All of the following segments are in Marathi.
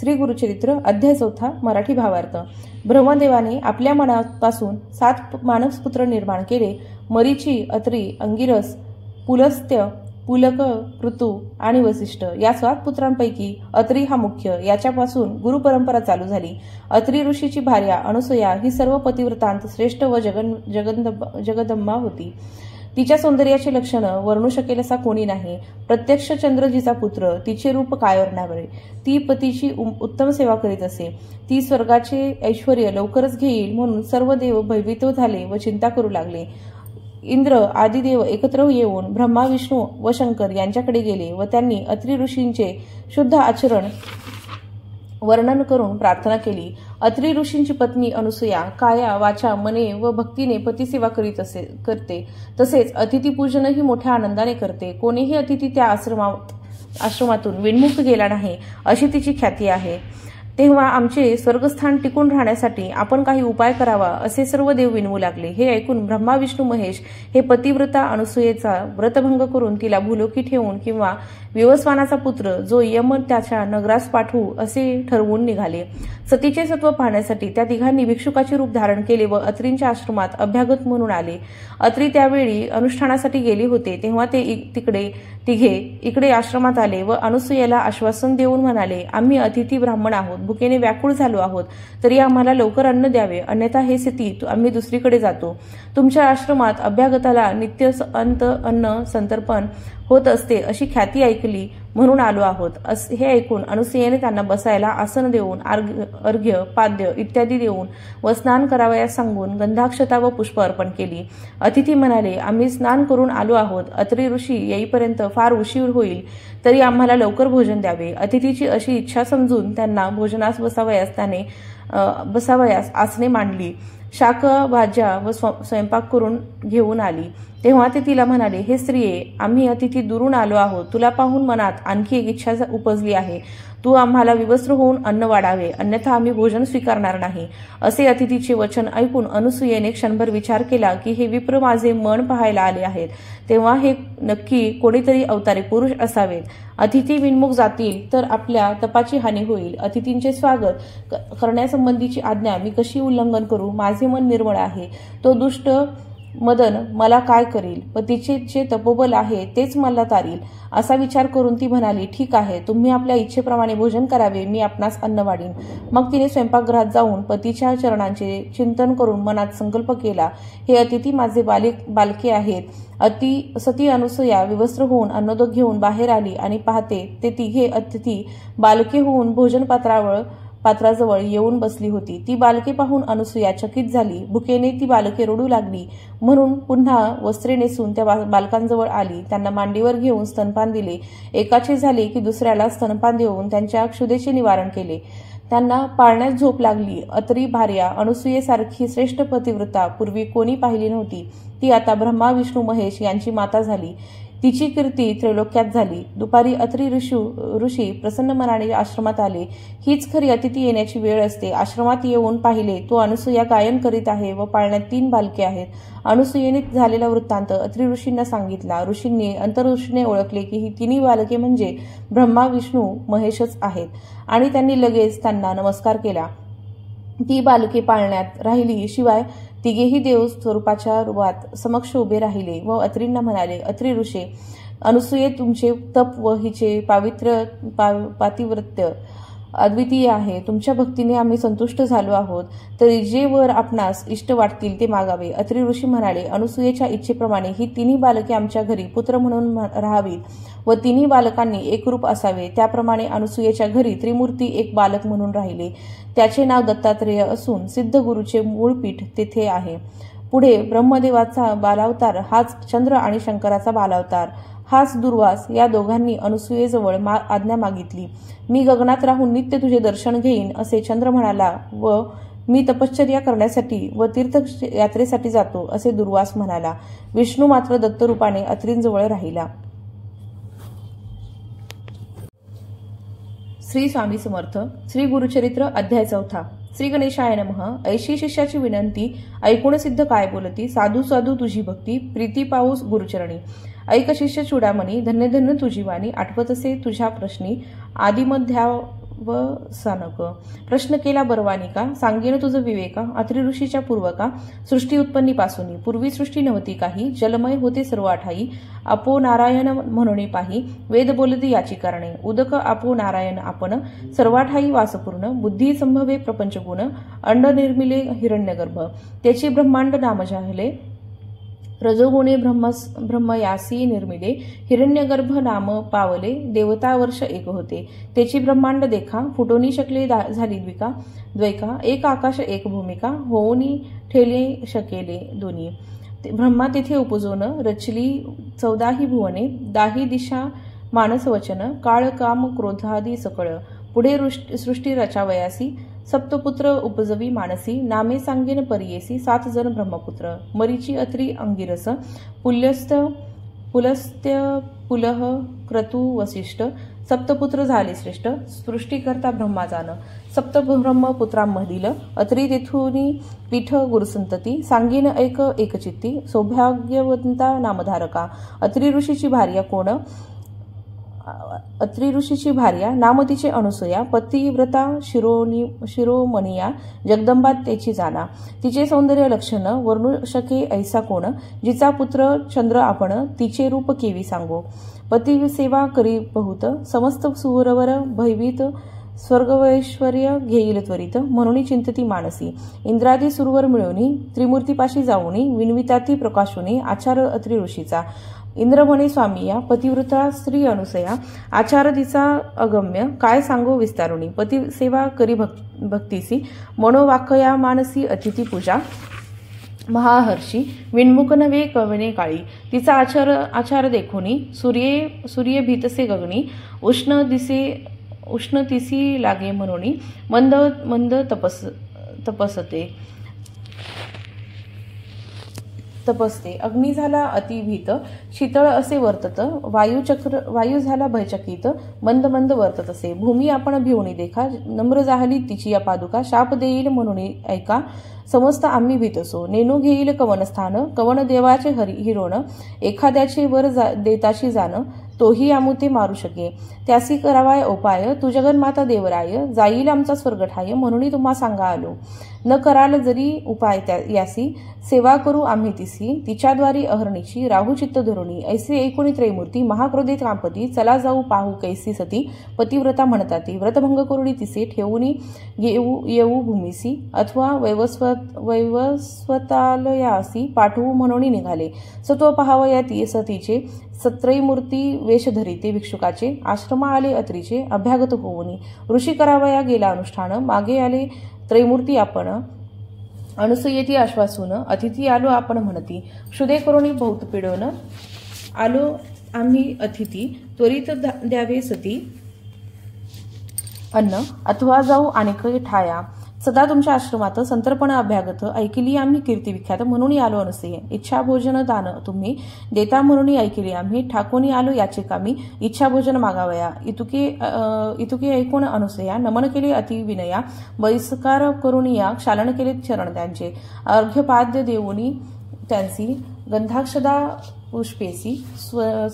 श्री गुरुचरित्र अध्याय 4 मराठी भावार्थ। ब्रह्मदेवाने आपल्या मनापासून 7 मानसपुत्र निर्माण केले। मरीची, अत्री, अंगिरस, पुलस्त्य, पुलक, ऋतू आणि वसिष्ठ या 7 पुत्रांपैकी अत्री हा मुख्य। याच्यापासून गुरुपरंपरा चालू झाली। अत्री ऋषीची भार्या अनसूया ही सर्व पतिव्रतांत श्रेष्ठ व जगदंबा होती। तिच्या सौंदर्याची लक्षणं वर्णू शकेल असा कोणी नाही। प्रत्यक्ष चंद्रजीचा पुत्र, तिचे रूप काय वर्णावे। ती पतीची उत्तम सेवा करीत असे। ती स्वर्गाचे ऐश्वर्य लवकरच घेईल म्हणून सर्व देव भयभीत झाले व चिंता करू लागले। इंद्र आदी देव एकत्र येऊन ब्रह्मा, विष्णू व शंकर यांच्याकडे गेले व त्यांनी अत्री ऋषींचे शुद्ध आचरण वर्णन करून प्रार्थना केली। अत्री ऋषींची पत्नी अनसूया काया, वाचा, मने व भक्तीने पतिसेवा करते। तसेच अतिथीपूजनही मोठ्या आनंदाने करते। कोणीही अतिथी त्या आश्रमातून विन्मुख गेला नाही अशी तिची ख्याती आहे। तेव्हा आमचे स्वर्गस्थान टिकून राहण्यासाठी आपण काही उपाय करावा असे सर्व देव विनवू लागले। हे ऐकून ब्रह्मा, विष्णू, महेश हे पतिव्रता अनसूयेचा व्रतभंग करून तिला भूलोकी ठेवून किंवा विवस्वानाचा पुत्र जो यम त्याच्या नगरास पाठवू असे ठरवून निघाले। सतीचे सत्व पाहण्यासाठी त्या तिघांनी भिक्षुकाचे रूप धारण केले व अत्रींच्या आश्रमात अभ्यागत म्हणून आले। अत्री त्यावेळी अनुष्ठानासाठी गेले होते तेव्हा ते तिघे इकडे आश्रमात आले व अनसूयेला आश्वासन देऊन म्हणाले, आम्ही अतिथी ब्राह्मण आहोत, भुकेने व्याकुळ झालो आहोत, तरी आम्हाला लवकर अन्न द्यावे, अन्यथा हे स्थिती आम्ही दुसरीकडे जातो। तुमच्या आश्रमात अभ्यागताला नित्य अन्न संतर्पण होत असते अशी ख्याती ऐकली म्हणून आलो आहोत। हे ऐकून अनसूयेने त्यांना बसायला आसन देऊन अर्घ्य, पाद्य इत्यादी देऊन व स्नान करावयास सांगून गंधाक्षता व पुष्प अर्पण केली। अतिथी म्हणाले, आम्ही स्नान करून आलो आहोत, अत्री ऋषी येईपर्यंत फार उशीर होईल, तरी आम्हाला लवकर भोजन द्यावे। अतिथीची अशी इच्छा समजून त्यांना भोजनास बसावयास आसने मांडली। शाक, भाज्या व स्वयंपाक करून घेऊन आली। तेव्हा ते तिला म्हणाले, हे स्त्रिये, आम्ही अतिथी दुरून आलो आहोत, तुला पाहून मनात आणखी एक इच्छा उपजली आहे। तू आम्हाला विवस्त्र होऊन अन्न वाढावे, अन्यथा आम्ही भोजन स्वीकारणार नाही। असे अतिथीचे वचन ऐकून अनसूयेने क्षणभर विचार केला की हे विप्र माझे मन पाहायला आले आहेत, तेव्हा हे नक्की कोणीतरी अवतारी पुरुष असावेत। अतिथी विन्मुख जातील तर आपल्या तपाची हानी होईल। अतिथींचे स्वागत करण्यासंबंधीची आज्ञा मी कशी उल्लंघन करू। माझे मन निर्मळ आहे, तो दुष्ट मदन मला काय करील व तिचे जे तपोबल आहे तेच मला तारील। असा विचार करून ती म्हणाली, ठीक आहे, तुम्ही आपल्या इच्छेप्रमाणे भोजन करावे, मी आपणास अन्न वाढीन। मग तिने स्वयंपाकगृहात जाऊन पतीच्या चरणांचे चिंतन करून मनात संकल्प केला, हे अतिथी माझे बालके आहेत। सती अनसूया विवस्त्र होऊन अन्नोदक घेऊन बाहेर आली आणि पाहते ते तिघे अतिथी बालके होऊन भोजन पात्राजवळ येऊन बसली होती। ती बालके पाहून अनसूया चकित झाली। भुकेने ती बालके रडू लागली म्हणून पुन्हा वस्त्रे नेसून त्या बालकांजवळ आली, त्यांना मांडीवर घेऊन स्तनपान दिले। एकाचे झाले की दुसऱ्याला स्तनपान देऊन त्यांच्या क्षुधेचे निवारण केले। त्यांना पाळण्यात झोप लागली। अत्री भार्या अनसूयेसारखी श्रेष्ठ पतिव्रता पूर्वी कोणी पाहिली नव्हती। ती आता ब्रह्मा, विष्णू, महेश यांची माता झाली। तिची कीर्ती त्रैलोक्यात झाली। दुपारी अत्री ऋषी प्रसन्न मनाने आश्रमात आले। हीच खरी अतिथी येण्याची वेळ असते। आश्रमात येऊन पाहिले तो अनसूया गायन करीत आहे व पाळण्यात 3 बालके आहेत। अनसूयेने झालेला वृत्तांत अत्री ऋषींना सांगितला। ऋषींनी अंतर्दृष्टीने ओळखले की ही 3 बालके म्हणजे ब्रह्मा, विष्णू, महेशच आहेत आणि त्यांनी लगेच त्यांना नमस्कार केला। ती बालके पाळण्यात राहिली, शिवाय तिघेही देव स्वरूपाच्या रूपात समक्ष उभे राहिले व अत्रींना म्हणाले, अत्री ऋषे, अनसूये तुमचे तप व हिचे पातिव्रत्य अद्वितीय आहे। तुमच्या भक्तीने आम्ही संतुष्ट झालो आहोत, तरी जे वर आपणास इष्ट वाटतील ते मागावे। अत्री ऋषी म्हणाले, अनसूयेच्या इच्छेप्रमाणे ही 3 बालके आमच्या घरी पुत्र म्हणून राहावीत व 3 बालकांनी एक रूप असावे। त्याप्रमाणे अनसूयेच्या घरी त्रिमूर्ती एक बालक म्हणून राहिले। त्याचे नाव दत्तात्रेय असून सिद्ध गुरुचे मूळ पीठ तेथे आहे। पुढे ब्रह्मदेवाचा बालावतार हाच चंद्र आणि शंकराचा बालावतार हाच दुर्वास या दोघांनी अनसूयेजवळ आज्ञा मागितली। मी गगनात राहून नित्य तुझे दर्शन घेईन असे चंद्र म्हणाला व मी तपश्चर्या करण्यासाठी व तीर्थयात्रेसाठी जातो असे दुर्वास म्हणाला। विष्णू मात्र दत्तरूपाने अत्रींजवळ राहिला। श्री स्वामी समर्थ। श्री गुरुचरित्र अध्याय 4। श्री गणेशाय नमः। ऐशी शिष्याची विनंती ऐकून सिद्ध काय बोलती, साधू साधू तुझी भक्ती, प्रीती पाऊस गुरुचरणी। ऐक शिष्य चूडामणी, धन्य धन्य तुझी वाणी, आठवत असे तुझ्या प्रश्नी, सनक. प्रश्न केला बर्वानिका, सांगेन तुझ विवेका. अत्रि ऋषीच्या पूर्वका सृष्टी उत्पन्नीपासून. पूर्वी सृष्टी नव्हती काही, जलमय होते सर्व आठाई. आपो नारायण म्हणून पाही, वेद बोलती याची कारणे. उदक आपो नारायण आपण, सर्वाठाई वासपूर्ण. बुद्धी संभवे प्रपंच गुण, अंड निर्मिले हिरण्यगर्भ. त्याची ब्रह्मांड नाम झाले, रजोगुणे ब्रह्मयासी निर्मिले. हिरण्यगर्भ नाम पावले, देवता वर्ष एक होते. त्याची ब्रह्मांड देखा, फुटोनी शकले झाली द्वैका. एक आकाश एक भूमिका, होऊनी ठेले शकेले दोन्ही. ब्रह्मा तेथे उपजोन रचली 14 भुवने. 10 दिशा मानस वचन, काळ काम क्रोधादी सकळ. पुढे सृष्टी रचावयासी, सप्तपुत्र उपजवी मानसी. नामे सांगेन परियेसी, 7 जण ब्रह्मपुत्र. मरीची अत्रि अंगिरस, पुलस्त्य पुलह क्रतु वसिष्ठ. सप्तपुत्र झाले श्रेष्ठ, सृष्टी करता ब्रह्मा जाण. सप्तब्रह्मपुत्रांमधील अत्रि तेथुनी पीठ गुरुसंतती. सांगेन एकचित्ती, सौभाग्यवंता नामधारका. अत्रि ऋषीची भार्या कोण? अत्रि ऋषीची भार्या नाम तिचे अनुसूया. पतिव्रता शिरोमणिया, जगदंबा तेची जाणा. तिचे सौंदर्य लक्षण वर्णू शके ऐसा कोण. जिचा पुत्र चंद्र आपण, तिचे रूप केवी सांगो. पती सेवा करी बहुत, समस्त सुरवर भयभीत. स्वर्गवैश्वर्य घेईल त्वरित, म्हणून चिंतती मानसी. इंद्रादी सुरवर मिळवणी, त्रिमूर्तीपाशी जाऊनी. विनविताती प्रकाशुनी, आचार अत्रि ऋषीचा. इंद्र म्हणे स्वामिया, पतिव्रता स्त्री अनुसया. आचार तिचा अगम्य, काय सांगो विस्तारुणी. पती सेवा करी भक्तीसी, मनोवाक्या मानसी अतिथी पूजा. महाहर्षी विणमुख नव्हे कवने काळी. तिचा आचार देखोनी, सूर्य भीतसे गगनी. उष्ण तिसी लागे म्हणून, मंद मंद तपसते. अग्नी झाला अतिभीत, शीतळ असे वर्तत. वायू झाला भयचकित, मंद मंद वर्तत असे. भूमी आपण भिवणी देखा, नम्र जाहली तिची या पादुका. शाप देईल म्हणून ऐका, समस्त आम्ही भीतसो. नेणू घेईल कवनस्थान, कवन देवाचे हिरोण. एखाद्याचे वर देताची जाण, तोही आमुते मारू शके. त्यासी करावाय उपाय, तू जगन्माता देवराय. जाईल आमचा स्वर्ग ठाय, म्हणून तुम्हा सांगा आलो. न कराल जरी उपाय यासी, सेवा करू आम्ही तिसी. तिच्याद्वारी अहर्णीची, राहू चित्त धरुणी. ऐसे एकूणी त्रैमूर्ती, महाक्रोधित कांपती. चला जाऊ पाहू कैसी सती. पतिव्रता म्हणताती, व्रतभंग करुणी तिसे. ठेवूनी येऊ भूमीसी, अथवा वैवस्वतालयासी. पाठवू म्हणून निघाले, सत्व पाहावया सतीचे. सत्रैमूर्ती वेश धरिते भिक्षुकाचे. आश्रमा आले अत्रीचे, अभ्यागत होऊनी. ऋषी करावया गेला अनुष्ठान, मागे आले त्रैमूर्ती आपण. अनुसूयेती आश्वासून, अतिथी आलो आपण म्हणती. क्षुदे करुणी बहुत पिडवून, आलो आम्ही अतिथी. त्वरित द्यावे सती अन्न, अथवा जाऊ अनेक ठाया. सदा तुमच्या आश्रमात संतर्पण अभ्यागत. ऐकली आम्ही कीर्ती विख्यात, म्हणून आलो अनुसूये. इच्छा भोजन दान तुम्ही देता, म्हणून ऐकली आम्ही. ठाकोनी आलो याचे कामी, इच्छा भोजन मागावया. इतुके ऐकून अनुसूया, नमन केले अति विनया. बहिष्कार करून या, क्षालन केले चरण त्यांचे. अर्घ्यपाद्य देऊनी त्यांसी, गंधाक्षदा पुष्पेसी.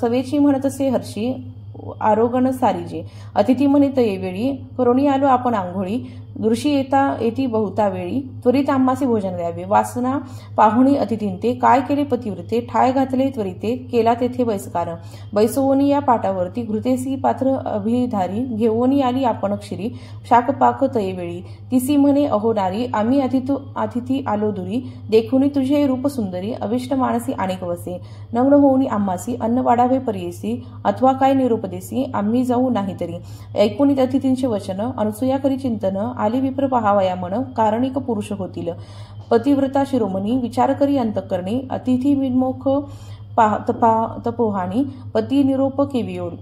सवेची म्हणतसे हर्षी, आरोगण सारीजे. अतिथी म्हणे तये वेळी, करुणी आलो आपण आंघोळी. ऋषी येती बहुता वेळी, त्वरित आम्हासी भोजन द्यावे. वासना पाहुणी अतिथींते, काय केले पतिव्रते. ठाय घातले त्वरिते, केला तेथे बैसकार. बैसवोनी या पाटावरती, घृतेसी पात्र अभिधारी. घेऊनी आली आपण क्षिरी, शाकपाक तये वेळी. तिसी म्हणे अहो नारी, आम्ही अतिथी आलो दुरी. देखुनी तुझे रूप सुंदरी, अविष्ट मानसी अनेक वसे. नग्न होऊनी आम्हासी, अन्न वाढावे परियेसी. अथवा काय निरुपदेसी, आम्ही जाऊ नाही तरी. ऐकून अतिथींचे वचन, अनुसूया करी चिंतन. आली विप्र पहावया मन, कारणिक पुरुष होतील. पतिव्रता शिरोमणी, विचार करी अंतःकरणी. अतिथी विन्मुख तपोहानी, पती निरोप केवियोड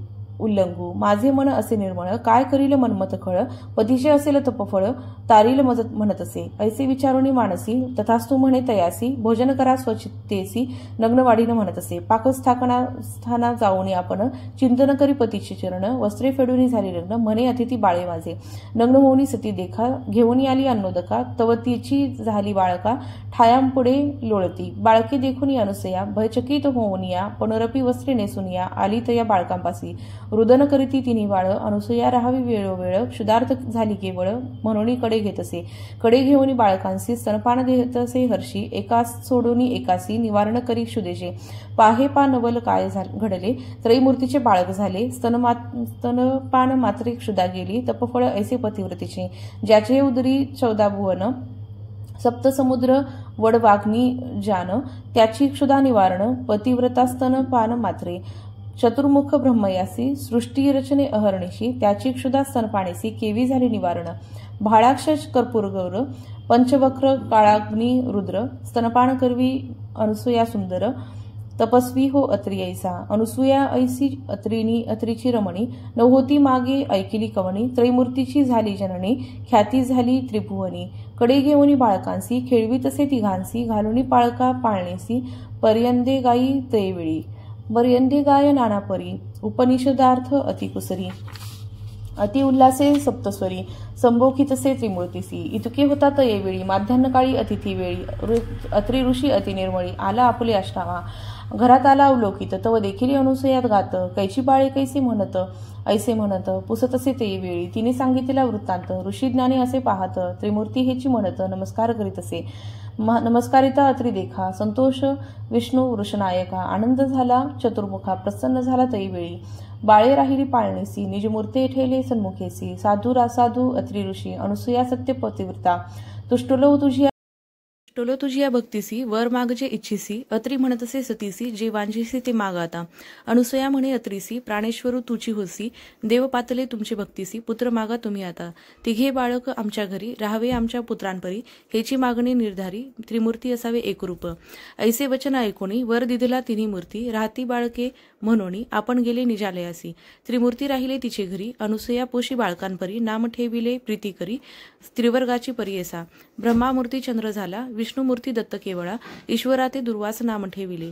उल्लंघू. माझे मन असे निर्मळ, काय करील मनमत खळ. पतीचे असेल तपफळ, तारील म्हणत असे. ऐसे विचारुनी मानसी, तथास्तु म्हणे तयासी. भोजन करा स्वचित्तेसी, नग्नवाडीनं म्हणत असे. पाकस्थाना जाऊनी आपण, चिंतन करी पतीचे चरण. वस्त्रे फेडूनी झाली लग्न, म्हणे अतिथी बाळे माझे. नग्न होऊनी सती देखा, घेऊनी आली अन्नोदका. तवतीची झाली बाळका, ठायांपुढे लोळती. बाळके देखुनी अनुसया, भयचकित होऊनिया. पणरपी वस्त्रे नेसुनिया, आली तया बाळकांपासी. रुदन करीती तिन्ही बाळ अनुसूया राहावी वेळोवेळ क्षुधार्थ झाली केवळ म्हणून कडे घेत असे. कडे घेऊन बाळकांसी स्तनपान घेत असे हर्षी एकास सोडून एकासी निवारण करी क्षुदेचे. पाहे पा नवल काय घडले त्रयमूर्तीचे बाळक झाले. स्तनपान मात्रे क्षुधा गेली तपफळ ऐसे पतिव्रतेचे. ज्याचे उदरी 14 भुवन सप्तसमुद्र वडवाग्नी जान त्याची क्षुधा निवारण पतिव्रता स्तनपान मात्रे. चतुर्मुख ब्रह्मयासी सृष्टी रचने अहर्निशी त्याची क्षुधा स्तनपाणीसी केवी झाली निवारण. भाळाक्ष कर्पूर गौर पंचवक्र काळाग्नी रुद्र स्तनपान करवी अनुसूया सुंदर. तपस्वी हो अत्री ऐसा अनुसूया ऐसी अत्रीची रमणी. नवहोती मागे ऐकिली कवणी त्रैमूर्तीची झाली जननी. ख्याती झाली त्रिभुवनी. कडे घेऊन बाळकांसी खेळवी तसे तिघांसी घालुनी पाळका पाळणेसी. पर्यंदे गायी त्रैवेळी वर्यंदे गाय नानापरी. उपनिषदार्थ अतिकुसरी अति उल्हासे सप्तस्वरी. संभोखितसे त्रिमूर्तीसी. इतके होता तयेवेळी माध्यान्हकाळी अतिथी वेळी. अत्री ऋषी अति निर्मळी आला आपुले अष्टावा. घरात आला अवलोकित तव देखील अनुसूयात गात. कैची बाळे कैसे म्हणत ऐसे म्हणत पुसतसे ते वेळी. तिने सांगितलेला वृत्तांत ऋषी ज्ञानी असे पाहत. त्रिमूर्ती हेची म्हणत नमस्कार करीत असे. नमस्कारिता अत्री देखा संतोष विष्णू वृषनायका. आनंद झाला चतुर्मुखा प्रसन्न झाला तैवेळी. बाळे राहिली पाळणीसी निजमूर्ते ठेले सन्मुखेसी. साधू रासाधू अत्री ऋषी अनुसूया सत्य पतिव्रता. तुष्टलो तुझिया भक्तीसी वर मागजे इच्छिसी. अत्री म्हणतसे सतीसी जे वांझिसी ते माग आता. अनुसूया म्हणे अत्रीसी प्राणेश्वरू तुची होसी. देव पातले तुमचे भक्तीसी पुत्र मागा तुम्ही आता. तिघे बाळक आमच्या घरी राहावे आमच्या पुत्रांपरी. हेची मागणी निर्धारी त्रिमूर्ती असावे एकरूप. ऐसे वचन ऐकोनी वर दिधला तिन्ही मूर्ती. राहती बाळके म्हणोनी आपण गेले निजालयासी. त्रिमूर्ती राहिले तिचे घरी. अनुसूया पोशी बाळकांपरी नाम ठेविले प्रीती करी. त्रिवर्गाची परियसा ब्रह्मामूर्ती चंद्र झाला. विष्णुमूर्ती दत्त केवळा. ईश्वरा ते दुर्वास नाम ठेविले.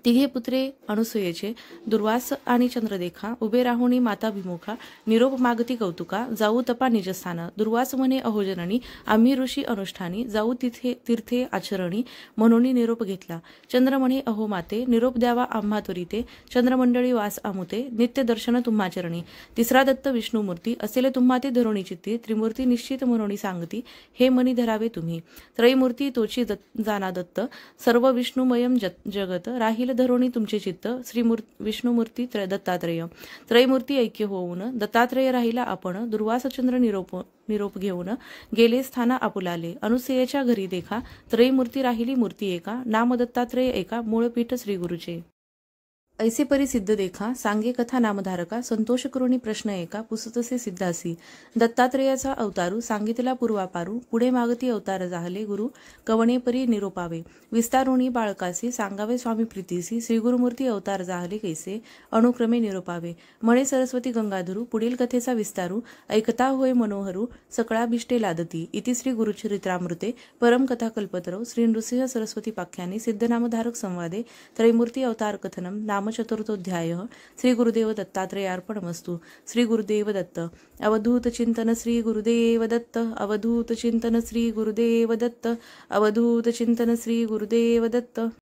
तिघे पुत्रे अनुसूयेचे दुर्वास आणि चंद्रदेखा. उभे राहुणी माता विमुखा निरोप मागती कौतुका. जाऊ तपा निजस्थान. दुर्वास म्हणे अहो जननी आम्ही ऋषी अनुष्ठानी. जाऊ तीर्थे आचरणी म्हणून निरोप घेतला. चंद्र म्हणे अहो माते निरोप द्यावा आम्हा त्वरिते. चंद्रमंडळी वास आमुते नित्य दर्शन तुम्हा चरणी. तिसरा दत्त विष्णुमूर्ती असेले तुम्हा ते धरोणी चित्ती. त्रिमूर्ती निश्चित म्हणून सांगती हे मनी धरावे तुम्ही. त्रयमूर्ती तोची जाना दत्त. सर्व विष्णुमयम जगत राहील धरोणी तुमचे चित्त. विष्णुमूर्ती दत्तात्रेय. त्रयमूर्ती ऐक्य होऊन दत्तात्रेय राहिला आपण. दुर्वासचंद्र निरोप घेऊन गेले स्थाना आपुलाले. अनुसूयेच्या घरी देखा त्रयमूर्ती राहिली मूर्ती एका. नाम दत्तात्रेय एका मूळपीठ श्रीगुरुचे. ऐसे परिसिद्ध देखा सांगे कथा नामधारका. संतोष करुणी प्रश्न एका पुसतसे सिद्धासी. दत्तात्रेयाचा अवतारू सांगितला पूर्वापारू. पुढे मागती अवतार जाहले गुरु कवणे परी निरोपावे. विस्तारुणी बाळकासी सांगावे स्वामी प्रीतीसी. श्रीगुरुमूर्ती अवतार जाहले कैसे अनुक्रमे निरोपावे. म्हणे सरस्वती गंगाधरू पुढील कथेचा विस्तारू. ऐकता होय मनोहरू सकळाभिष्टे लादती. इति श्री गुरुचरित्रामृते परमकथा कल्पतरौ श्री नृसिंह सरस्वती पाख्याने सिद्धनामधारक संवादे त्रैमूर्ती अवतार कथनम नाम चतुर्थोऽध्यायः. श्री गुरुदेव दत्तात्रेयार्पणमस्तु. श्री गुरुदेव दत्त. अवधूत चिंतन श्री गुरुदेव दत्त. अवधूत चिंतन श्री गुरुदेव दत्त. अवधूत चिंतन श्री गुरुदेव दत्त.